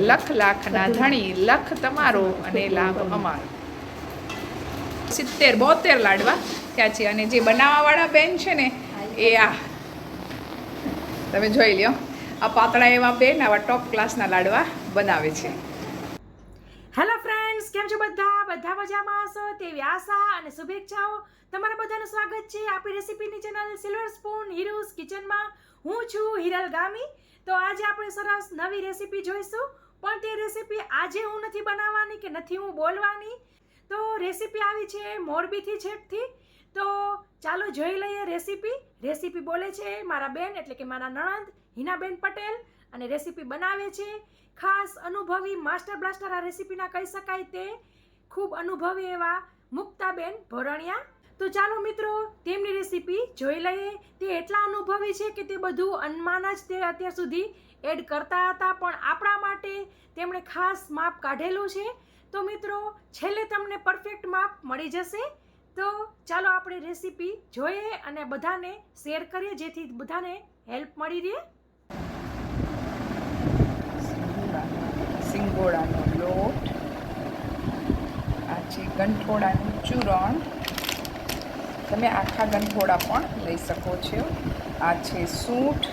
લખ લાખના ધણી, લખ તમારો અને લાભ અમારો. 70-72 લાડવા થયા છે. અને જે બનાવવાવાળા બેન છે ને એ આ તમે જોઈ લ્યો, આ પાતળા એવા બેન આવા ટોપ ક્લાસના લાડવા બનાવે છે. હેલો ફ્રેન્ડ્સ, કેમ છો બધા મજામાં હશો તેવી આશા અને શુભેચ્છાઓ. તમારા બધાનું સ્વાગત છે આપણી રેસીપીની ચેનલ સિલ્વર સ્પૂન હીરુઝ કિચનમાં. હું છું હિરલ ગામી. તો આજે આપણે સરસ નવી રેસીપી જોઈશું, પણ તે રેસીપી આજે હું નથી બનાવવાની કે નથી હું બોલવાની. તો રેસીપી આવી છે મોરબીથી છેકથી. તો ચાલો જોઈ લઈએ રેસીપી બોલે છે મારા બેન એટલે કે મારા નણંદ હિનાબેન પટેલ, અને રેસીપી બનાવે છે ખાસ અનુભવી માસ્ટર બ્લાસ્ટર આ રેસીપીના કહી શકાય તે ખૂબ અનુભવી એવા મુક્તાબેન ભોરણિયા. તો ચાલો મિત્રો તેમની રેસીપી જોઈ લઈએ. તે એટલા અનુભવી છે કે તે બધું અનુમાન જ તે અત્યાર સુધી એડ કરતા હતા, પણ આપણા માટે તેમણે ખાસ માપ કાઢેલું છે. તો મિત્રો છેલ્લે તમને પરફેક્ટ માપ મળી જશે. તો ચાલો આપણે રેસીપી જોઈએ અને બધાને શેર કરીએ જેથી બધાને હેલ્પ મળી રહે. સિંગોડાનો લોટ, આ છે ગંઠોડાનું ચૂરણ. તમે આખા ગંઠોડા પણ લઈ શકો છો. આ છે સૂંઠ,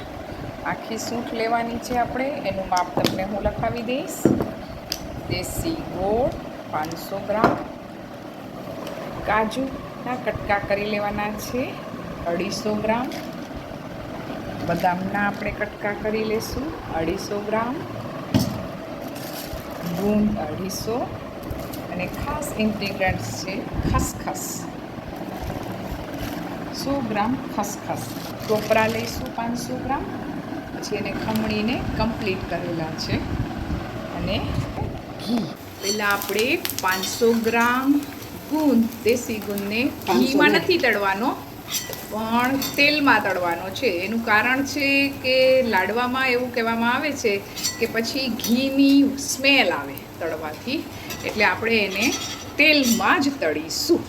આખી સૂંઠ લેવાની છે આપણે. એનું માપ તમને હું લખાવી દઈશ. દેશી ગોળ 500 ગ્રામ, કાજુના કટકા કરી લેવાના છે 250 ગ્રામ, બદામના આપણે કટકા કરી લેશું 250 ગ્રામ, ગુંદ 250, અને ખાસ ઇન્ગ્રીડિયન્ટ્સ છે ખસખસ 100 ગ્રામ ખસખસ. ટોપરા લઈશું 500 ગ્રામ, પછી એને ખમણીને કમ્પ્લીટ કરેલા છે. અને ઘી, પહેલાં આપણે 500 ગ્રામ ગુંદ, દેશી ગુંદને ઘીમાં નથી તળવાનો પણ તેલમાં તળવાનો છે. એનું કારણ છે કે લાડવામાં એવું કહેવામાં આવે છે કે પછી ઘીની સ્મેલ આવે તળવાથી, એટલે આપણે એને તેલમાં જ તળીશું.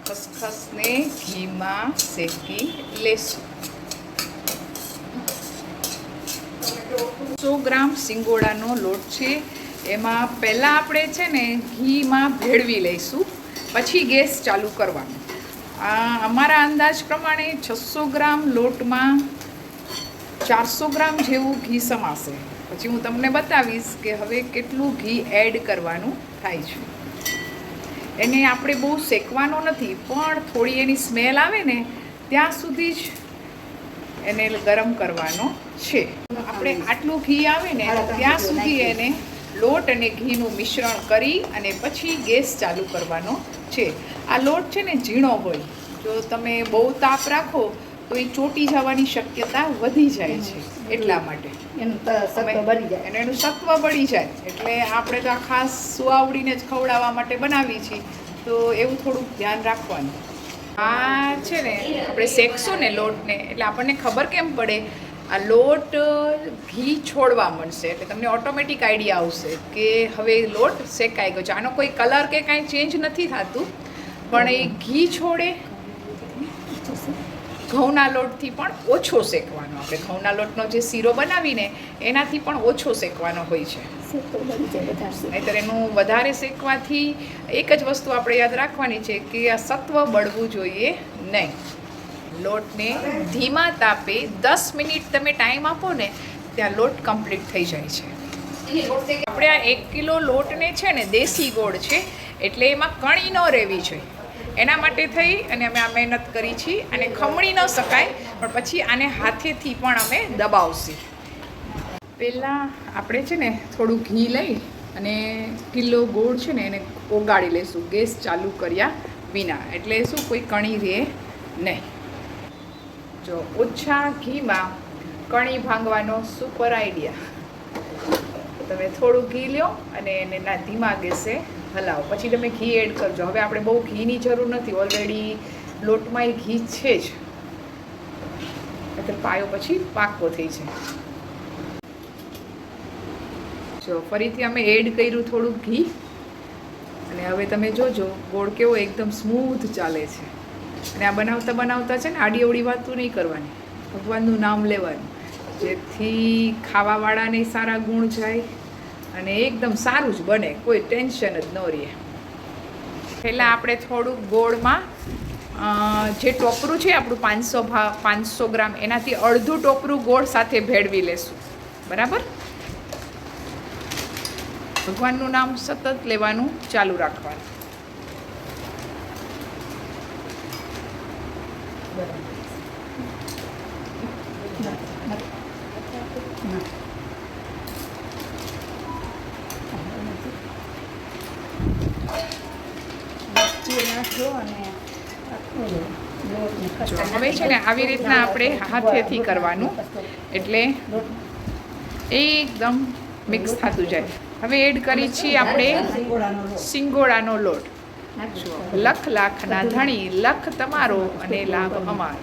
ખસખસને ઘીમાં શેકી લેશું. 100 ગ્રામ સિંગોડાનો લોટ છે, એમાં પહેલાં આપણે છે ને ઘીમાં ભેળવી લઈશું, પછી ગેસ ચાલુ કરવાનો. અમારા અંદાજ પ્રમાણે 600 ગ્રામ લોટમાં 400 ગ્રામ જેવું ઘી સમાશે. પછી હું તમને બતાવીશ કે હવે કેટલું ઘી એડ કરવાનું થાય છે. એને આપણે બહુ શેકવાનો નથી, પણ થોડી એની સ્મેલ આવે ને ત્યાં સુધી જ એને ગરમ કરવાનો છે. આપણે આટલું ઘી આવે ને ત્યાં સુધી એને લોટ અને ઘીનું મિશ્રણ કરી અને પછી ગેસ ચાલુ કરવાનો છે. આ લોટ છે ને ઝીણો હોય, જો તમે બહુ તાપ રાખો તો એ ચોટી જવાની શક્યતા વધી જાય છે. એટલા માટે એનું સત્વ બળી જાય. એટલે આપણે તો આ ખાસ સુવાવડીને જ ખવડાવવા માટે બનાવી છીએ, તો એવું થોડુંક ધ્યાન રાખવાનું. આ છે ને આપણે શેકશું ને લોટને, એટલે આપણને ખબર કેમ પડે, આ લોટ ઘી છોડવા મળશે એટલે તમને ઓટોમેટિક આઈડિયા આવશે કે હવે લોટ શેકાઈ ગયો છે. આનો કોઈ કલર કે કાંઈ ચેન્જ નથી થતું, પણ એ ઘી છોડે. ઘઉંના લોટથી પણ ઓછો શેકવાનો. આપણે ઘઉંના લોટનો જે શીરો બનાવીને એનાથી પણ ઓછો શેકવાનો હોય છે, નહીંતર એનું વધારે શેકવાથી એક જ વસ્તુ આપણે યાદ રાખવાની છે કે આ સત્વ બળવું જોઈએ નહીં. લોટને ધીમા તાપે 10 મિનિટ તમે ટાઈમ આપો ને ત્યાં લોટ કમ્પ્લીટ થઈ જાય છે. આપણે આ 1 કિલો લોટને છે ને દેશી ગોળ છે એટલે એમાં કણી ન રહેવી જોઈએ. એના માટે થઈ અને અમે આ મહેનત કરી છીએ. અને ખમણી ન શકાય, પણ પછી આને હાથેથી પણ અમે દબાવશું. પહેલાં આપણે છે ને થોડું ઘી લઈ અને કિલો ગોળ છે ને એને ઓગાળી લઈશું ગેસ ચાલુ કર્યા વિના, એટલે શું કોઈ કણી રહે નહીં. જો ઓછા ઘીમાં કણી ભાંગવાનો સુપર આઈડિયા. તમે થોડું ઘી લો અને એને ધીમા ગેસે હલાવો, પછી તમે ઘી એડ કરજો. હવે આપણે બહુ ઘીની જરૂર નથી, ઓલરેડી લોટમાં એ ઘી છે જ, એટલે પાયો પછી પાકો થઈ જાય. જો ફરીથી અમે એડ કર્યું થોડું ઘી, અને હવે તમે જોજો ગોળ કેવો એકદમ સ્મૂથ ચાલે છે. અને આ બનાવતા બનાવતા છે ને આડી અવળી વાતું નહીં કરવાની, ભગવાનનું નામ લેવાનું. જેથી ખાવાવાળાને સારા ગુણ જાય અને એકદમ સારું જ બને, કોઈ ટેન્શન જ ન રહે. પહેલાં આપણે થોડુંક ગોળમાં જે ટોપરું છે આપણું 500 ગ્રામ, એનાથી અડધું ટોપરું ગોળ સાથે ભેળવી લેશું. બરાબર? ભગવાનનું નામ સતત લેવાનું ચાલુ રાખવાનું. જો હવે છે ને આવી રીતના આપણે હાથેથી કરવાનું, એટલે એકદમ મિક્સ થતું જાય. હવે એડ કરી છીએ આપણે સિંગોડાનો લોટ. જો લખ લાખના ધણી, લખ તમારો અને લાભ અમારો.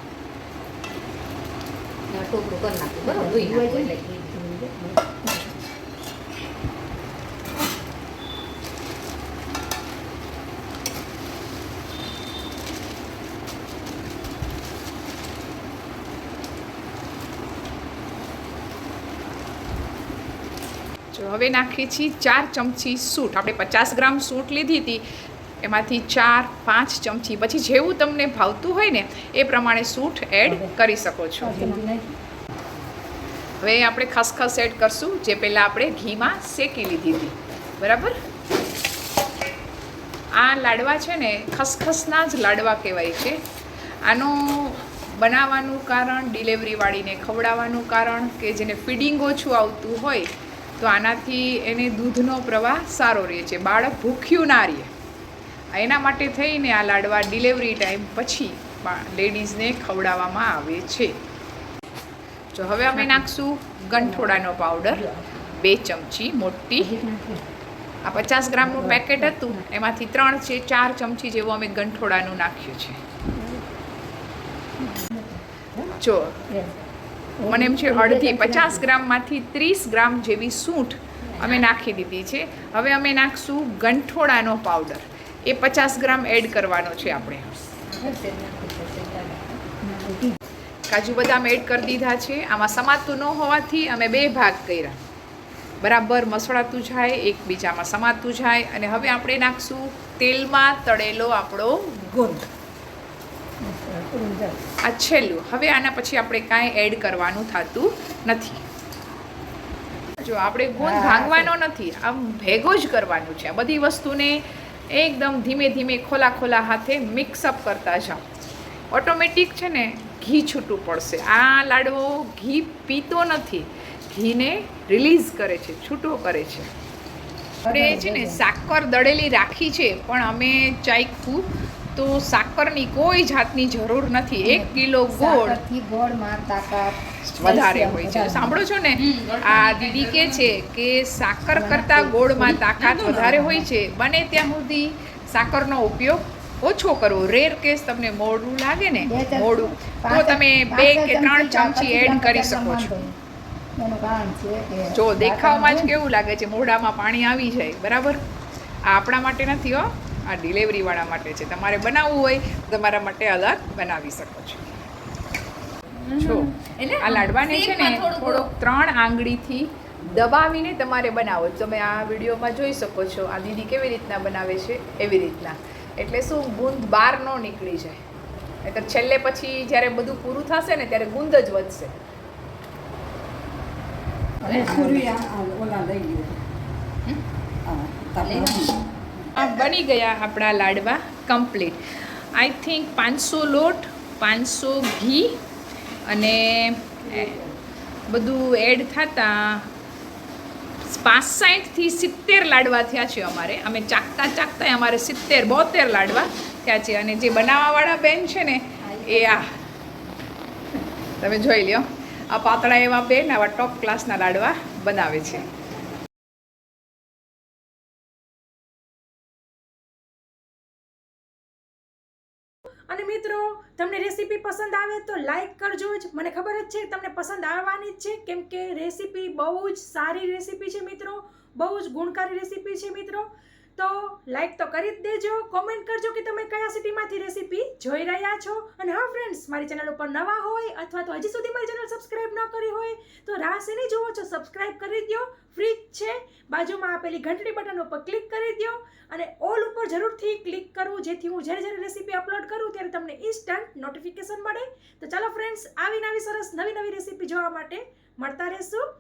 જો હવે નાખીએ છીએ 4 ચમચી સૂંઠ. આપણે 50 ગ્રામ સૂંઠ લીધી હતી, એમાંથી 4-5 ચમચી, પછી જેવું તમને ભાવતું હોય ને એ પ્રમાણે સૂંઠ એડ કરી શકો છો. હવે આપણે ખસખસ એડ કરશું, જે પહેલાં આપણે ઘીમાં શેકી લીધી હતી. બરાબર? આ લાડવા છે ને ખસખસના જ લાડવા કહેવાય છે. આનું બનાવવાનું કારણ, ડિલિવરીવાળીને ખવડાવવાનું કારણ, કે જેને ફીડિંગ ઓછું આવતું હોય તો આનાથી એને દૂધનો પ્રવાહ સારો રહે છે, બાળક ભૂખ્યું ના રહે. એના માટે થઈને આ લાડવા ડિલિવરી ટાઈમ પછી લેડીઝને ખવડાવવામાં આવે છે. જો હવે અમે નાખશું ગંઠોડાનો પાવડર 2 ચમચી મોટી. આ 50 ગ્રામનું પેકેટ હતું, એમાંથી 3-4 ચમચી જેવું અમે ગંઠોડાનું નાખ્યું છે. જો મને એમ છે અડધી 50 ગ્રામમાંથી 30 ગ્રામ જેવી સૂંઠ અમે નાખી દીધી છે. હવે અમે નાખશું ગંઠોડાનો પાવડર, એ 50 ગ્રામ એડ કરવાનો છે આપણે. કાજુ બદામ એડ કરી દીધા છે. આમાં સમાતું ન હોવાથી અમે 2 ભાગ કર્યા. બરાબર મસળાતું જાય, એકબીજામાં સમાતું જાય. અને હવે આપણે નાખશું તેલમાં તળેલો આપણો ગુંદ. આ છેલ્લું. હવે આના પછી આપણે કાંઈ એડ કરવાનું થતું નથી. જો આપણે ગુંદ ભાંગવાનો નથી, આમ ભેગો જ કરવાનું છે. આ બધી વસ્તુને એકદમ ધીમે ધીમે ખોલા હાથે મિક્સઅપ કરતા જાઓ. ઓટોમેટિક છે ને ઘી છૂટું પડશે. આ લાડવો ઘી પીતો નથી, ઘીને રિલીઝ કરે છે, છૂટો કરે છે. આપણે છે ને સાકર દળેલી રાખી છે, પણ અમે ચાખ્યું તો સાકરની કોઈ જાતની જરૂર નથી. 1 કિલો ગોળમાં તાકાત વધારે હોય છે. સાંભળો છો ને, આ દીદી કહે છે કે સાકર કરતાં ગોળમાં તાકાત વધારે હોય છે. બને ત્યાં સુધી સાકરનો ઉપયોગ ઓછો કરવો. રેર કેસ તમને મોડું લાગે ને, મોડું, તો તમે 2 કે 3 ચમચી એડ કરી શકો છો. જો દેખાવમાં જ કેવું લાગે છે, મોઢામાં પાણી આવી જાય. બરાબર? આ આપણા માટે નથી હો, આ ડિલિવરીવાળા માટે છે. તમારે બનાવવું હોય તો તમારા માટે અલગ બનાવી શકો છો. જો આ લાડવાને છે ને થોડોક 3 આંગળીથી દબાવીને તમારે બનાવો. તમે આ વિડીયોમાં જોઈ શકો છો, આ દીદી કેવી રીતના બનાવે છે એવી રીતના. એટલે શું, ગુંદ બહાર ન નીકળી જાય. નહીંતર છેલ્લે પછી જ્યારે બધું પૂરું થશે ને ત્યારે ગુંદ જ વધશે. બની ગયા આપણા લાડવા કમ્પ્લીટ. આઈ થિંક 500 લોટ, 500 ઘી અને બધું એડ થતાં 65 થી 70 લાડવા થયા છે અમારે. અમે ચાખતા અમારે 70-72 લાડવા થયા છે. અને જે બનાવવાવાળા બેન છે ને એ આ તમે જોઈ લ્યો, આ પાતળા એવા બેન આવા ટોપ ક્લાસના લાડવા બનાવે છે. અને મિત્રો, તમને રેસીપી પસંદ આવે તો લાઈક કરજો જ. મને ખબર જ છે તમને પસંદ આવવાની જ છે, કેમ કે રેસીપી બહુ જ સારી રેસીપી છે મિત્રો, બહુ જ ગુણકારી રેસીપી છે મિત્રો. તો લાઈક તો કરી જ દેજો, કોમેન્ટ કરજો કે તમે કયા સિટીમાંથી રેસીપી જોઈ રહ્યા છો. અને હા ફ્રેન્ડ્સ, મારી ચેનલ ઉપર નવા હોય અથવા તો હજી સુધી મારી ચેનલ સબસ્ક્રાઇબ ન કરી હોય તો રાહ શેની જુઓ છો, સબસ્ક્રાઇબ કરી દો, ફ્રી જ છે. બાજુમાં આપેલી ઘંટડી બટન ઉપર ક્લિક કરી દો અને ઓલ ઉપર જરૂરથી ક્લિક કરવું, જેથી હું જ્યારે જ્યારે રેસીપી અપલોડ કરું ત્યારે તમને ઇન્સ્ટન્ટ નોટિફિકેશન મળે. તો ચાલો ફ્રેન્ડ્સ, આવી સરસ નવી રેસીપી જોવા માટે મળતા રહેશું.